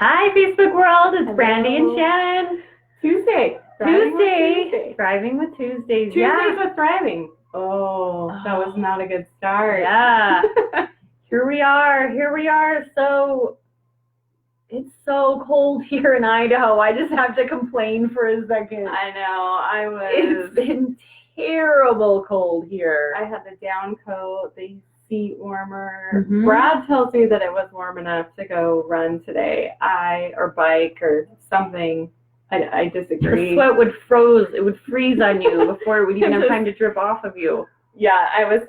Hi, Facebook world. It's Hello. Brandy and Shannon. Tuesday. Thriving with Tuesdays. Tuesdays with thriving. Oh, that was not a good start. Yeah. Here we are. So it's so cold here in Idaho. I just have to complain for a second. I know. It's been terrible cold here. I had the down coat, the seat warmer. Mhm. Brad tells me that it was warm enough to go run today. Or bike or something. I disagree. The sweat would freeze on you before it would even have time to drip off of you. Yeah, I was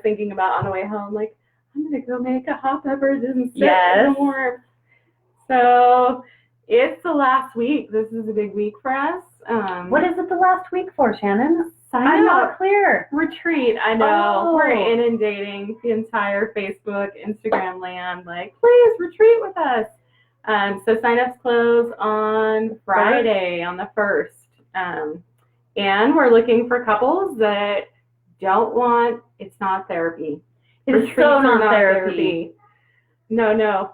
thinking about on the way home, like, I'm gonna go make a hot peppers and sit in the warmth. So it's the last week. This is a big week for us. What is it the last week for, Shannon? I'm not clear. Retreat, I know. Oh. We're inundating the entire Facebook, Instagram land, like, please retreat with us. So sign-ups close on Friday, on the 1st. And we're looking for couples that don't want, it's not therapy. It's so not therapy. No.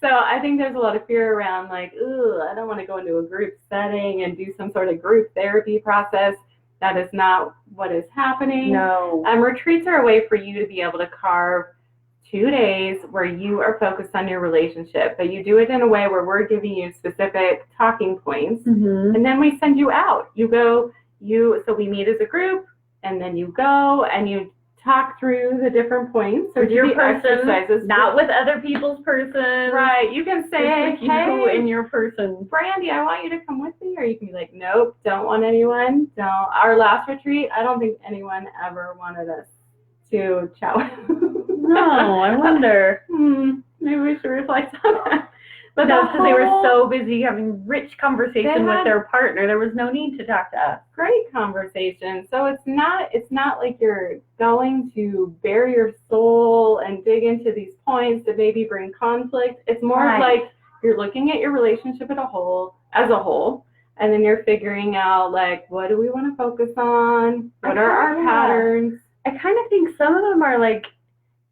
So I think there's a lot of fear around, like, ooh, I don't want to go into a group setting and do some sort of group therapy process. That is not what is happening. No. Retreats are a way for you to be able to carve 2 days where you are focused on your relationship, but you do it in a way where we're giving you specific talking points, and then we send you out. So we meet as a group, and then you go and you talk through the different points. With your person, exercises. not with other people's person. Right. You can say, with you and your person. Brandy, I want you to come with me. Or you can be like, nope, don't want anyone. Don't. Our last retreat, I don't think anyone ever wanted us to chat with. No, I wonder. Maybe we should reflect on that. But that's because they were so busy having rich conversation with their partner. There was no need to talk to us. Great conversation. So it's not like you're going to bare your soul and dig into these points that maybe bring conflict. It's more of like you're looking at your relationship as a whole, and then you're figuring out, like, what do we want to focus on? What are our patterns? I kind of think some of them are like,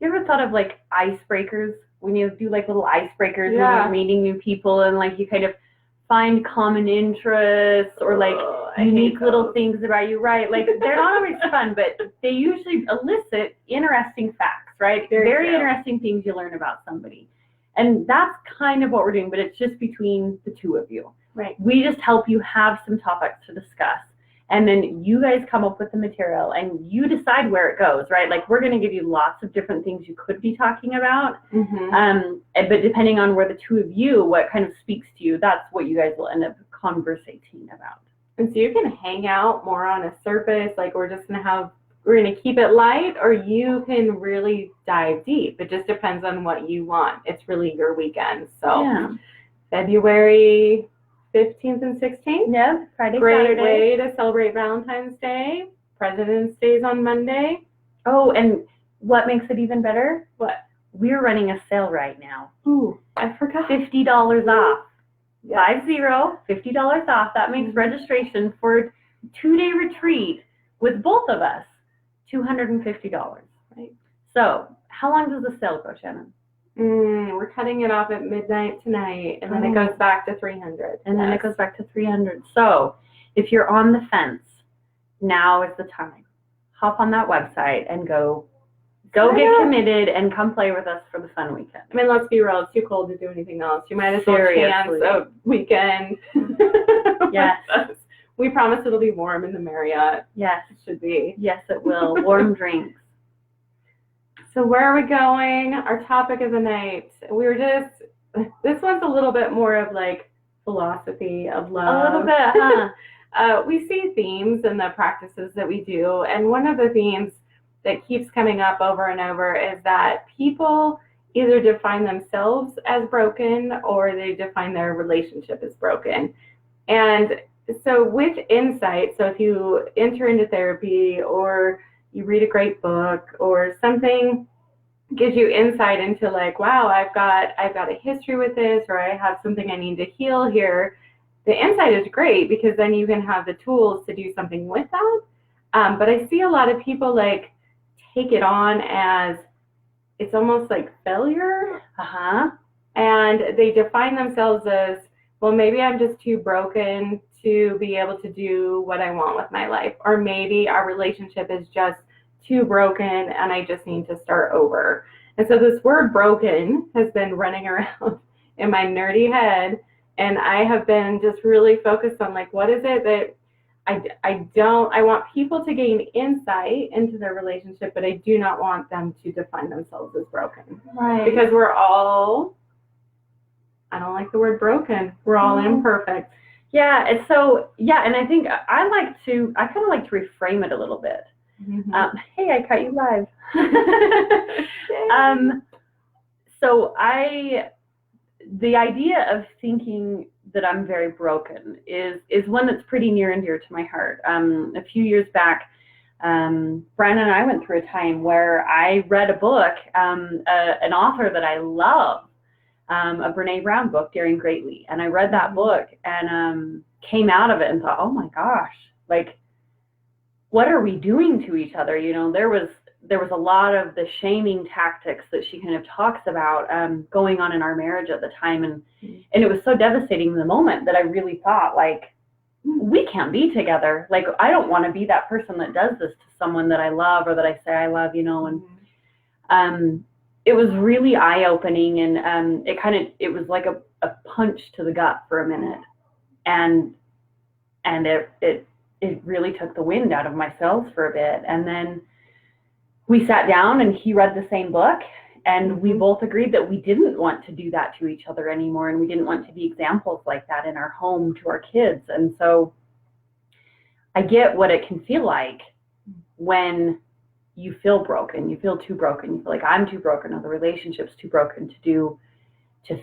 you ever thought of like icebreakers? When you do like little icebreakers when you're meeting new people, and like you kind of find common interests or like unique little things about you, right? Like they're not always fun, but they usually elicit interesting facts, right? Very interesting things you learn about somebody. And that's kind of what we're doing, but it's just between the two of you. Right. We just help you have some topics to discuss. And then you guys come up with the material and you decide where it goes, right? Like we're going to give you lots of different things you could be talking about. But depending on where the two of you, what kind of speaks to you, that's what you guys will end up conversating about. And so you can hang out more on a surface, like we're going to keep it light, or you can really dive deep. It just depends on what you want. It's really your weekend. So February 15th and 16th. Yeah, Friday, Great Saturday. way to celebrate Valentine's Day. President's Day is on Monday. Oh, and what makes it even better? What? We're running a sale right now. Ooh, I forgot. $50 off. Yes. $50 off. That makes registration for a 2-day retreat with both of us $250. Right. So, how long does the sale go, Shannon? We're cutting it off at midnight tonight, and then it goes back to $300. And then it goes back to $300. So, if you're on the fence, now is the time. Hop on that website and go get committed and come play with us for the fun weekend. I mean, let's be real. It's too cold to do anything else. You might as well chance a weekend. Yes. We promise it'll be warm in the Marriott. Yes. It should be. Yes, it will. Warm drinks. So where are we going? Our topic of the night. This one's a little bit more of like philosophy of love. A little bit, huh? We see themes in the practices that we do, and one of the themes that keeps coming up over and over is that people either define themselves as broken or they define their relationship as broken. And so with insight, so if you enter into therapy or you read a great book or something gives you insight into like, wow, I've got a history with this, or I have something I need to heal here. The insight is great because then you can have the tools to do something with that. But I see a lot of people like take it on as it's almost like failure. And they define themselves as, well, maybe I'm just too broken to be able to do what I want with my life. Or maybe our relationship is just too broken and I just need to start over. And so this word broken has been running around in my nerdy head. And I have been just really focused on like, what is it that I want people to gain insight into their relationship, but I do not want them to define themselves as broken. Right. Because we're all, I don't like the word broken. We're all imperfect. Yeah. And so, yeah. And I think I kind of like to reframe it a little bit. Mm-hmm. Hey, I caught you live. So the idea of thinking that I'm very broken is one that's pretty near and dear to my heart. A few years back, Brian and I went through a time where I read a book, an author that I love, a Brene Brown book, Daring Greatly. And I read that book and came out of it and thought, oh my gosh, like, what are we doing to each other? You know, there was a lot of the shaming tactics that she kind of talks about going on in our marriage at the time. And it was so devastating in the moment that I really thought, like, we can't be together. Like, I don't want to be that person that does this to someone that I love or that I say I love, you know. And it was really eye-opening. And it was like a punch to the gut for a minute. And it really took the wind out of my sails for a bit. And then we sat down and he read the same book and we both agreed that we didn't want to do that to each other anymore. And we didn't want to be examples like that in our home to our kids. And so I get what it can feel like when you feel broken, you feel too broken, you feel like I'm too broken or the relationship's too broken to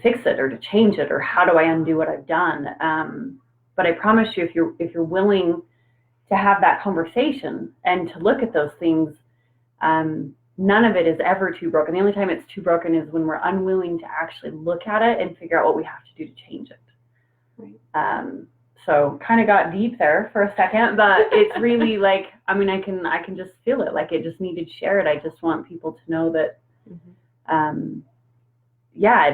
fix it or to change it, or how do I undo what I've done? But I promise you, if you're willing to have that conversation and to look at those things, none of it is ever too broken. The only time it's too broken is when we're unwilling to actually look at it and figure out what we have to do to change it. Right. So kind of got deep there for a second, but it's really like, I mean, I can just feel it. Like it just needed shared. I just want people to know that,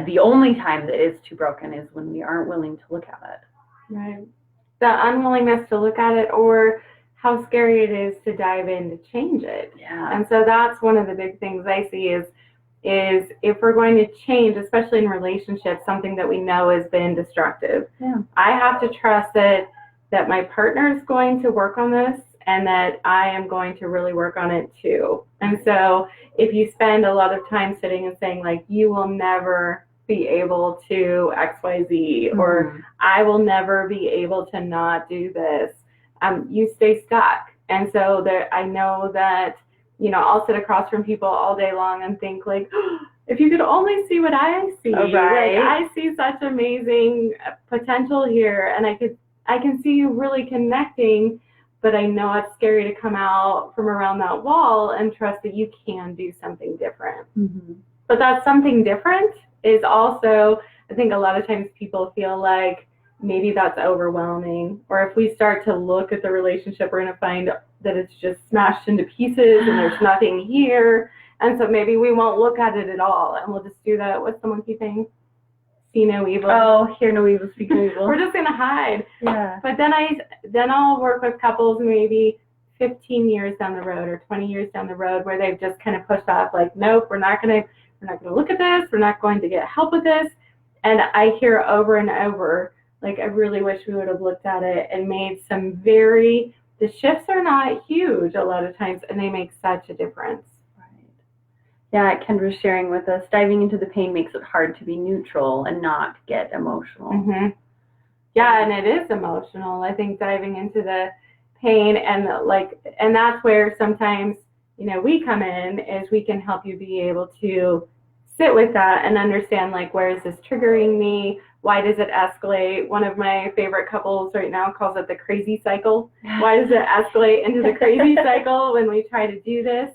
the only time that it's too broken is when we aren't willing to look at it. Right. The unwillingness to look at it, or how scary it is to dive in to change it. Yeah. And so that's one of the big things I see is if we're going to change, especially in relationships, something that we know has been destructive. Yeah. I have to trust that my partner is going to work on this and that I am going to really work on it too. And so if you spend a lot of time sitting and saying like, you will never be able to XYZ, or I will never be able to not do this, you stay stuck. And so I know that, you know, I'll sit across from people all day long and think like, oh, if you could only see what I see, right. Like I see such amazing potential here, and I can see you really connecting, but I know it's scary to come out from around that wall and trust that you can do something different. But that something different is also, I think a lot of times people feel like maybe that's overwhelming, or if we start to look at the relationship, we're going to find that it's just smashed into pieces and there's nothing here. And so maybe we won't look at it at all, and we'll just do that. What's the monkey thing? See no evil. Oh, hear no evil, speak no evil. We're just going to hide. Yeah. But then I'll work with couples maybe 15 years down the road or 20 years down the road where they've just kind of pushed off like, nope, we're not going to look at this. We're not going to get help with this. And I hear over and over, like, I really wish we would have looked at it and made the shifts are not huge a lot of times, and they make such a difference. Right. Yeah, Kendra's sharing with us, diving into the pain makes it hard to be neutral and not get emotional. Yeah, and it is emotional. I think diving into the pain and that's where sometimes, you know, we come in is we can help you be able to sit with that and understand, like, where is this triggering me? Why does it escalate? One of my favorite couples right now calls it the crazy cycle. Why does it escalate into the crazy cycle when we try to do this?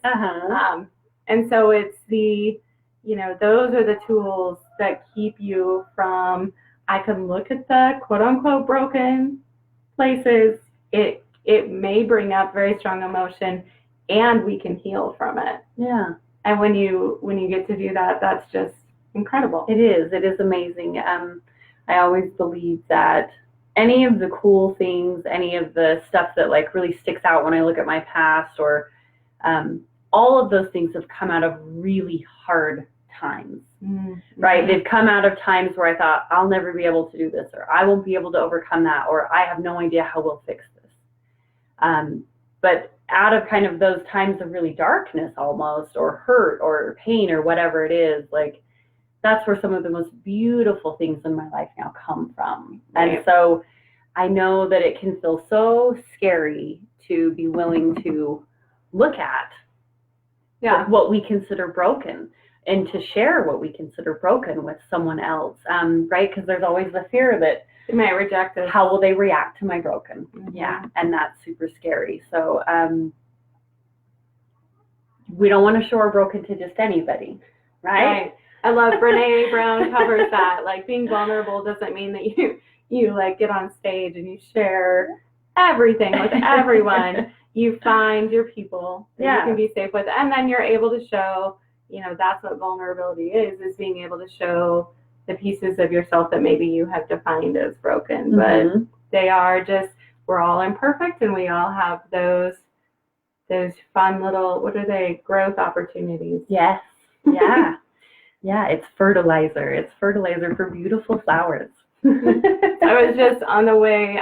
And so it's those are the tools that keep you from, I can look at the quote unquote broken places. It may bring up very strong emotion and we can heal from it. Yeah. And when you get to do that, that's just incredible. It is amazing. I always believe that any of the cool things, any of the stuff that like really sticks out when I look at my past, or all of those things have come out of really hard times, right? They've come out of times where I thought, I'll never be able to do this, or I won't be able to overcome that, or I have no idea how we'll fix this. But out of kind of those times of really darkness almost, or hurt or pain or whatever it is, like that's where some of the most beautiful things in my life now come from. Right. And so I know that it can feel so scary to be willing to look at what we consider broken, and to share what we consider broken with someone else, right? Because there's always the fear that they might reject us. How will they react to my broken? Yeah, and that's super scary. So we don't want to show our broken to just anybody, right? I love Brene Brown covers that. Like, being vulnerable doesn't mean that you like get on stage and you share everything with everyone. You find your people that you can be safe with, and then you're able to show, that's what vulnerability is being able to show the pieces of yourself that maybe you have defined as broken. But they are just, we're all imperfect, and we all have those fun little, what are they, growth opportunities. Yes. Yeah. Yeah, it's fertilizer. It's fertilizer for beautiful flowers. I was just on the way,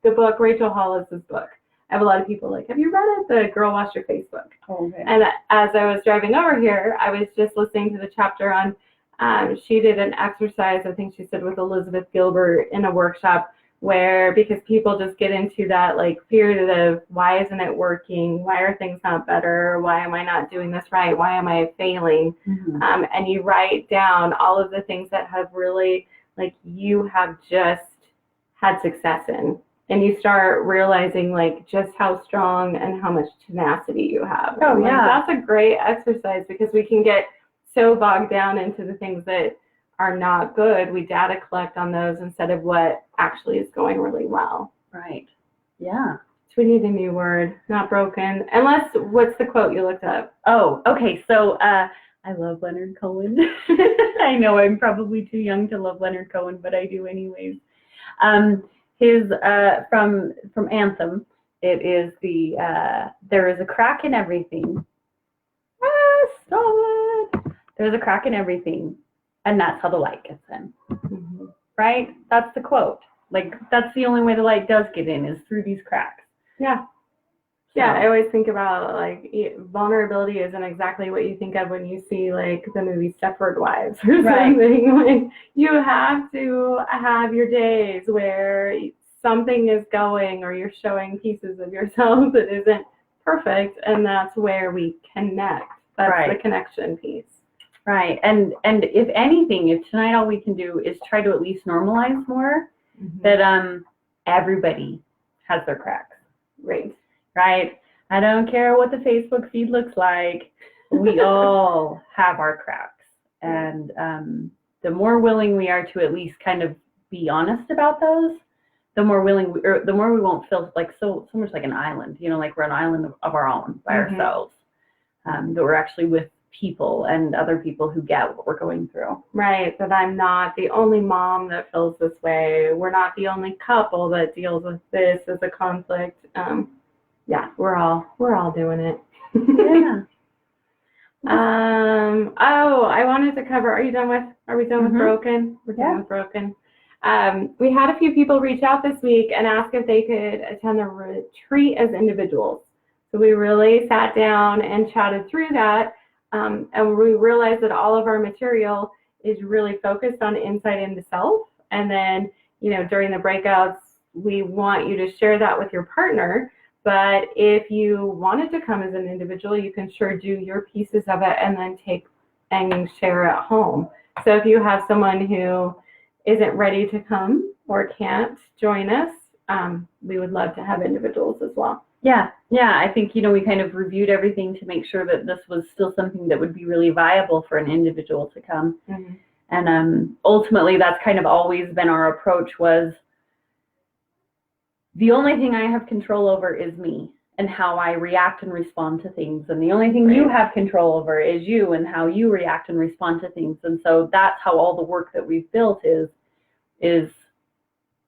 the book, Rachel Hollis's book. I have a lot of people like, have you read it? The Girl Wash Your Face book. Okay. And as I was driving over here, I was just listening to the chapter on, she did an exercise, I think she said with Elizabeth Gilbert in a workshop, where because people just get into that like fear of why isn't it working? Why are things not better? Why am I not doing this right? Why am I failing? And you write down all of the things that have really, like, you have just had success in. And you start realizing like just how strong and how much tenacity you have. Oh, yeah. That's a great exercise, because we can get so bogged down into the things that are not good. We data collect on those instead of what actually is going really well. Right. Yeah. So we need a new word, not broken. Unless, what's the quote you looked up? Oh, okay. So I love Leonard Cohen. I know I'm probably too young to love Leonard Cohen, but I do anyways. His from Anthem, it is the there is a crack in everything. There's a crack in everything, and that's how the light gets in. Right? That's the quote. Like, that's the only way the light does get in, is through these cracks. Yeah. Yeah, I always think about, like, vulnerability isn't exactly what you think of when you see, like, the movie Stepford Wives or something. Like, you have to have your days where something is going, or you're showing pieces of yourself that isn't perfect, and that's where we connect. That's the connection piece. Right. And if anything, if tonight all we can do is try to at least normalize more that everybody has their cracks. Right? I don't care what the Facebook feed looks like. We all have our cracks. And the more willing we are to at least kind of be honest about those, the more willing the more we won't feel like so much like an island, like we're an island of our own by ourselves, that we're actually with people and other people who get what we're going through. Right. That I'm not the only mom that feels this way. We're not the only couple that deals with this as a conflict. We're all doing it. Yeah. I wanted to cover, are we done with broken? We're done with broken. We had a few people reach out this week and ask if they could attend a retreat as individuals. So we really sat down and chatted through that. And we realized that all of our material is really focused on insight into self. And then, during the breakouts, we want you to share that with your partner. But if you wanted to come as an individual, you can sure do your pieces of it and then take and share at home. So if you have someone who isn't ready to come or can't join us, we would love to have individuals as well. Yeah. I think, we kind of reviewed everything to make sure that this was still something that would be really viable for an individual to come. And ultimately, that's kind of always been our approach, was the only thing I have control over is me. and how I react and respond to things. And the only thing you have control over is you and how you react and respond to things. And so that's how all the work that we've built is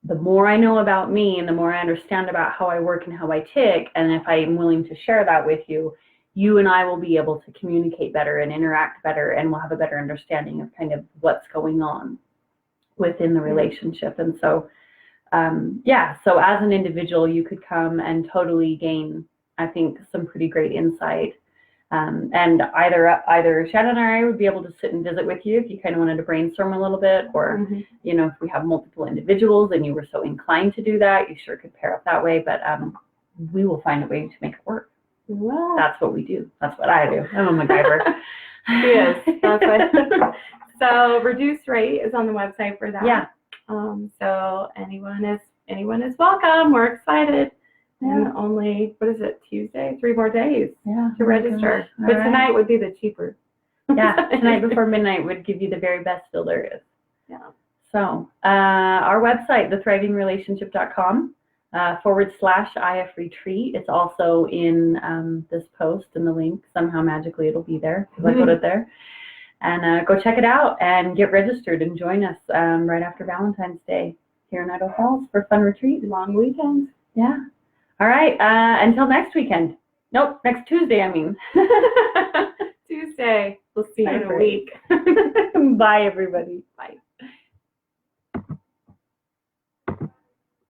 the more I know about me and the more I understand about how I work and how I tick, and if I'm willing to share that with you, you and I will be able to communicate better and interact better, and we'll have a better understanding of kind of what's going on within the relationship. And so, so as an individual, you could come and totally gain, I think, some pretty great insight. And either Shannon or I would be able to sit and visit with you if you kind of wanted to brainstorm a little bit, or, you know, if we have multiple individuals and you were so inclined to do that, you sure could pair up that way. But we will find a way to make it work. Well, that's what we do. That's what I do. I'm a MacGyver. Yes, that's what. So reduced rate is on the website for that. Yeah. So anyone is welcome. We're excited. And only, what is it, Tuesday? 3 more days to register. But tonight would be the cheaper. Yeah, tonight before midnight would give you the very best deal there is. Yeah. So our website, thethriving-relationship.com /IF retreat. It's also in this post in the link. Somehow magically it'll be there because I put it there. And go check it out and get registered and join us right after Valentine's Day here in Idaho Falls for a fun retreat. Long weekend. Yeah. All right. Until next weekend. Nope. Next Tuesday, I mean. Tuesday. We'll see you in a week. Bye, everybody.